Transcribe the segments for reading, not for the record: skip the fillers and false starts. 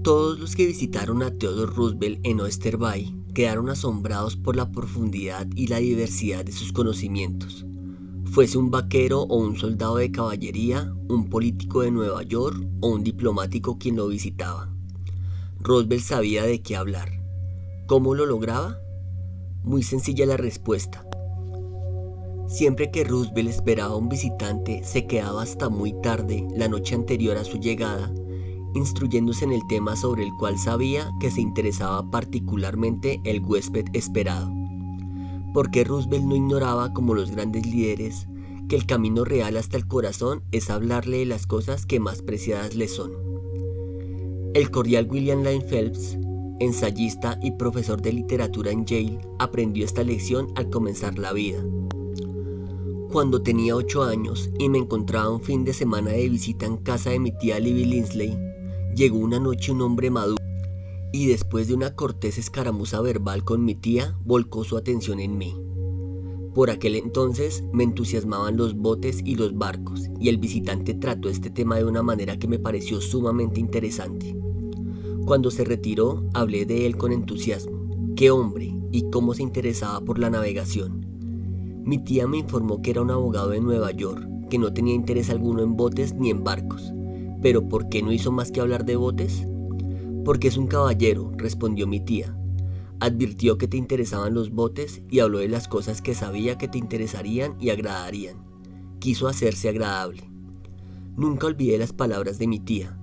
Todos los que visitaron a Theodore Roosevelt en Oyster Bay quedaron asombrados por la profundidad y la diversidad de sus conocimientos. Fuese un vaquero o un soldado de caballería, un político de Nueva York o un diplomático quien lo visitaba. Roosevelt sabía de qué hablar. ¿Cómo lo lograba? Muy sencilla la respuesta. Siempre que Roosevelt esperaba a un visitante, se quedaba hasta muy tarde, la noche anterior a su llegada, instruyéndose en el tema sobre el cual sabía que se interesaba particularmente el huésped esperado. Porque Roosevelt no ignoraba, como los grandes líderes, que el camino real hasta el corazón es hablarle de las cosas que más preciadas le son. El cordial William Lane Phelps, ensayista y profesor de literatura en Yale, aprendió esta lección al comenzar la vida. Cuando tenía 8 años y me encontraba un fin de semana de visita en casa de mi tía Libby Linsley, llegó una noche un hombre maduro y después de una cortés escaramuza verbal con mi tía, volcó su atención en mí. Por aquel entonces me entusiasmaban los botes y los barcos, y el visitante trató este tema de una manera que me pareció sumamente interesante. Cuando se retiró, hablé de él con entusiasmo. ¡Qué hombre! Y cómo se interesaba por la navegación. Mi tía me informó que era un abogado de Nueva York, que no tenía interés alguno en botes ni en barcos. ¿Pero por qué no hizo más que hablar de botes? Porque es un caballero, respondió mi tía. Advirtió que te interesaban los botes y habló de las cosas que sabía que te interesarían y agradarían. Quiso hacerse agradable. Nunca olvidé las palabras de mi tía.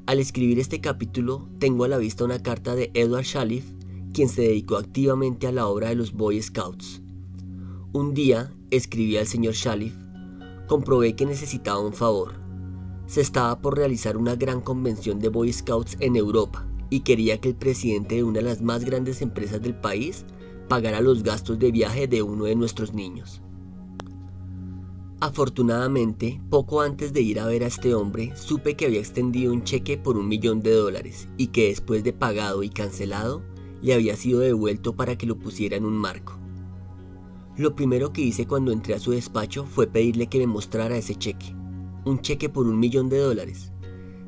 Al escribir este capítulo, tengo a la vista una carta de Edward Shalliff, quien se dedicó activamente a la obra de los Boy Scouts. Un día, escribí al señor Shalliff, comprobé que necesitaba un favor. Se estaba por realizar una gran convención de Boy Scouts en Europa y quería que el presidente de una de las más grandes empresas del país pagara los gastos de viaje de uno de nuestros niños. Afortunadamente, poco antes de ir a ver a este hombre, supe que había extendido un cheque por $1.000.000 y que después de pagado y cancelado, le había sido devuelto para que lo pusiera en un marco. Lo primero que hice cuando entré a su despacho fue pedirle que me mostrara ese cheque. Un cheque por $1.000.000.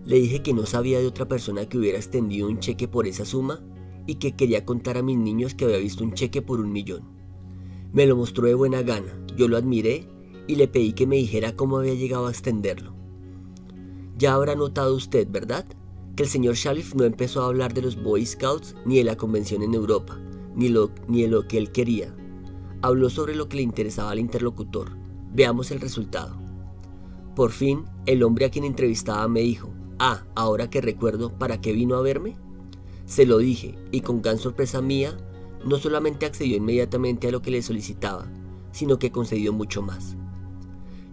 Le dije que no sabía de otra persona que hubiera extendido un cheque por esa suma y que quería contar a mis niños que había visto un cheque por $1.000.000. Me lo mostró de buena gana, yo lo admiré y le pedí que me dijera cómo había llegado a extenderlo. Ya habrá notado usted, ¿verdad?, que el señor Shalliff no empezó a hablar de los Boy Scouts ni de la convención en Europa, ni de lo que él quería. Habló sobre lo que le interesaba al interlocutor. Veamos el resultado. Por fin, el hombre a quien entrevistaba me dijo: ahora que recuerdo, ¿para qué vino a verme? Se lo dije, y con gran sorpresa mía, no solamente accedió inmediatamente a lo que le solicitaba, sino que concedió mucho más.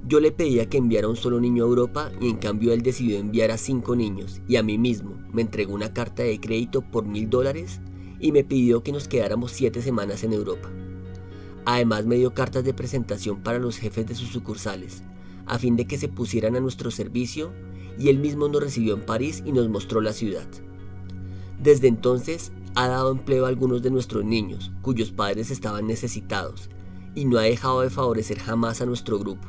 Yo le pedía que enviara un solo niño a Europa y en cambio él decidió enviar a 5 niños y a mí mismo me entregó una carta de crédito por $1.000 y me pidió que nos quedáramos 7 semanas en Europa. Además me dio cartas de presentación para los jefes de sus sucursales, a fin de que se pusieran a nuestro servicio, y él mismo nos recibió en París y nos mostró la ciudad. Desde entonces ha dado empleo a algunos de nuestros niños, cuyos padres estaban necesitados, y no ha dejado de favorecer jamás a nuestro grupo.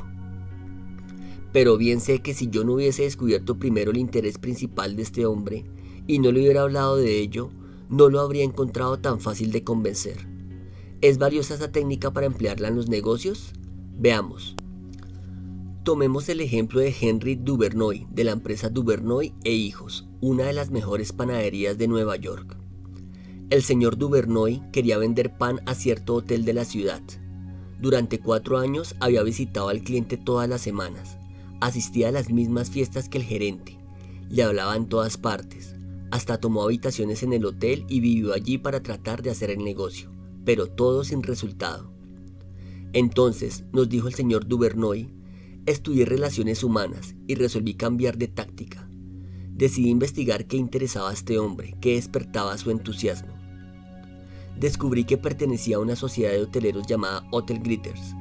Pero bien sé que si yo no hubiese descubierto primero el interés principal de este hombre, y no le hubiera hablado de ello, no lo habría encontrado tan fácil de convencer. ¿Es valiosa esa técnica para emplearla en los negocios? Veamos. Tomemos el ejemplo de Henry Duvernoy, de la empresa Duvernoy e Hijos, una de las mejores panaderías de Nueva York. El señor Duvernoy quería vender pan a cierto hotel de la ciudad. Durante 4 años había visitado al cliente todas las semanas, asistía a las mismas fiestas que el gerente, le hablaba en todas partes, hasta tomó habitaciones en el hotel y vivió allí para tratar de hacer el negocio, pero todo sin resultado. Entonces, nos dijo el señor Duvernoy, estudié relaciones humanas y resolví cambiar de táctica. Decidí investigar qué interesaba a este hombre, qué despertaba su entusiasmo. Descubrí que pertenecía a una sociedad de hoteleros llamada Hotel Gritters.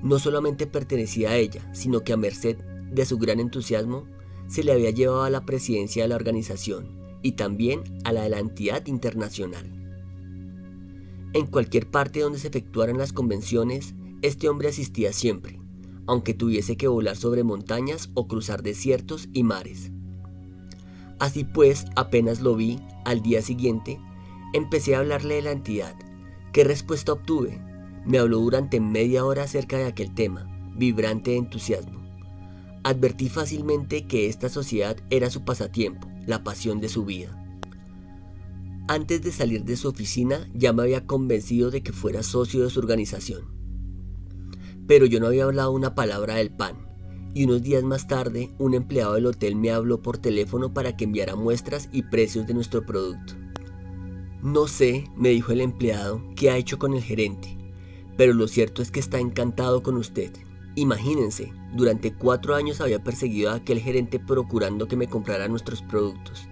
No solamente pertenecía a ella, sino que a merced de su gran entusiasmo, se le había llevado a la presidencia de la organización y también a la de la entidad internacional. En cualquier parte donde se efectuaran las convenciones, este hombre asistía siempre, aunque tuviese que volar sobre montañas o cruzar desiertos y mares. Así pues, apenas lo vi, al día siguiente, empecé a hablarle de la entidad. ¿Qué respuesta obtuve? Me habló durante media hora acerca de aquel tema, vibrante de entusiasmo. Advertí fácilmente que esta sociedad era su pasatiempo, la pasión de su vida. Antes de salir de su oficina ya me había convencido de que fuera socio de su organización. Pero yo no había hablado una palabra del pan, y unos días más tarde un empleado del hotel me habló por teléfono para que enviara muestras y precios de nuestro producto. No sé, me dijo el empleado, qué ha hecho con el gerente, pero lo cierto es que está encantado con usted. Imagínense, durante 4 años había perseguido a aquel gerente procurando que me comprara nuestros productos,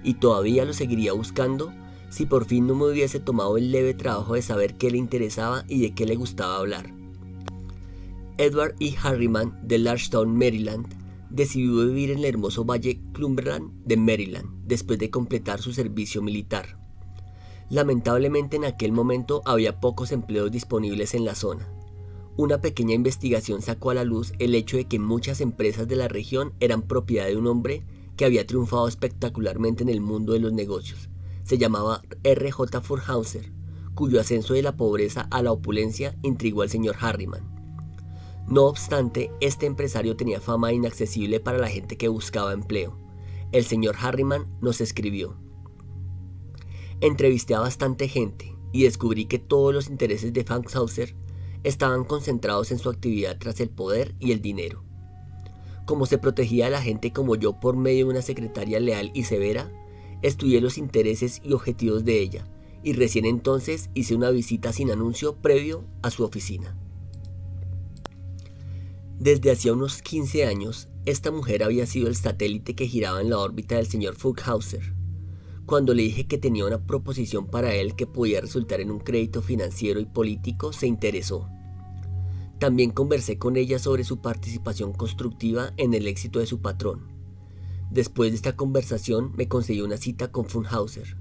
y todavía lo seguiría buscando si por fin no me hubiese tomado el leve trabajo de saber qué le interesaba y de qué le gustaba hablar. Edward E. Harriman de Lordstown, Maryland, decidió vivir en el hermoso valle Cumberland de Maryland después de completar su servicio militar. Lamentablemente en aquel momento había pocos empleos disponibles en la zona. Una pequeña investigación sacó a la luz el hecho de que muchas empresas de la región eran propiedad de un hombre que había triunfado espectacularmente en el mundo de los negocios. Se llamaba R.J. Funkhouser, cuyo ascenso de la pobreza a la opulencia intrigó al señor Harriman. No obstante, este empresario tenía fama inaccesible para la gente que buscaba empleo. El señor Harriman nos escribió: entrevisté a bastante gente y descubrí que todos los intereses de Funkhouser estaban concentrados en su actividad tras el poder y el dinero. Como se protegía a la gente como yo por medio de una secretaria leal y severa, estudié los intereses y objetivos de ella, y recién entonces hice una visita sin anuncio previo a su oficina. Desde hacía unos 15 años, esta mujer había sido el satélite que giraba en la órbita del señor Funkhouser. Cuando le dije que tenía una proposición para él que podía resultar en un crédito financiero y político, se interesó. También conversé con ella sobre su participación constructiva en el éxito de su patrón. Después de esta conversación me conseguí una cita con Funkhouser.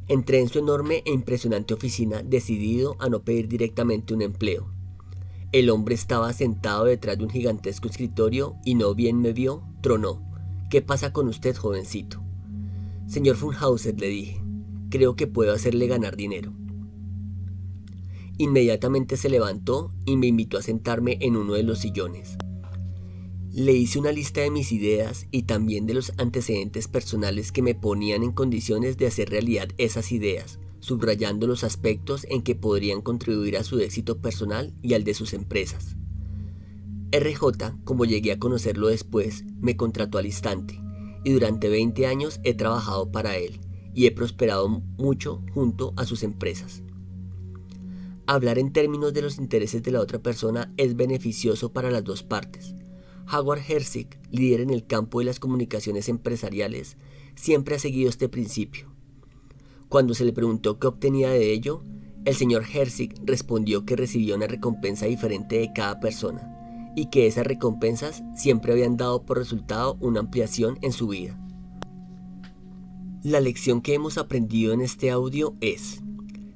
Entré en su enorme e impresionante oficina decidido a no pedir directamente un empleo. El hombre estaba sentado detrás de un gigantesco escritorio y no bien me vio, tronó: ¿qué pasa con usted, jovencito? Señor Funkhouser, le dije, creo que puedo hacerle ganar dinero. Inmediatamente se levantó y me invitó a sentarme en uno de los sillones. Le hice una lista de mis ideas y también de los antecedentes personales que me ponían en condiciones de hacer realidad esas ideas, subrayando los aspectos en que podrían contribuir a su éxito personal y al de sus empresas. RJ, como llegué a conocerlo después, me contrató al instante, y durante 20 años he trabajado para él y he prosperado mucho junto a sus empresas. Hablar en términos de los intereses de la otra persona es beneficioso para las dos partes. Howard Herzig, líder en el campo de las comunicaciones empresariales, siempre ha seguido este principio. Cuando se le preguntó qué obtenía de ello, el señor Herzig respondió que recibía una recompensa diferente de cada persona y que esas recompensas siempre habían dado por resultado una ampliación en su vida. La lección que hemos aprendido en este audio es: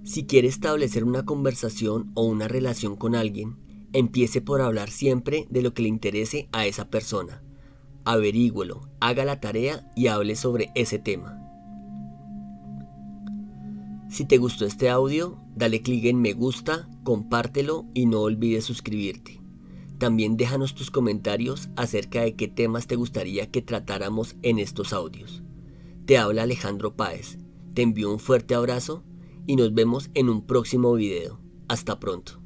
si quiere establecer una conversación o una relación con alguien, empiece por hablar siempre de lo que le interese a esa persona. Averígüelo, haga la tarea y hable sobre ese tema. Si te gustó este audio, dale clic en me gusta, compártelo y no olvides suscribirte. También déjanos tus comentarios acerca de qué temas te gustaría que tratáramos en estos audios. Te habla Alejandro Páez, te envío un fuerte abrazo y nos vemos en un próximo video. Hasta pronto.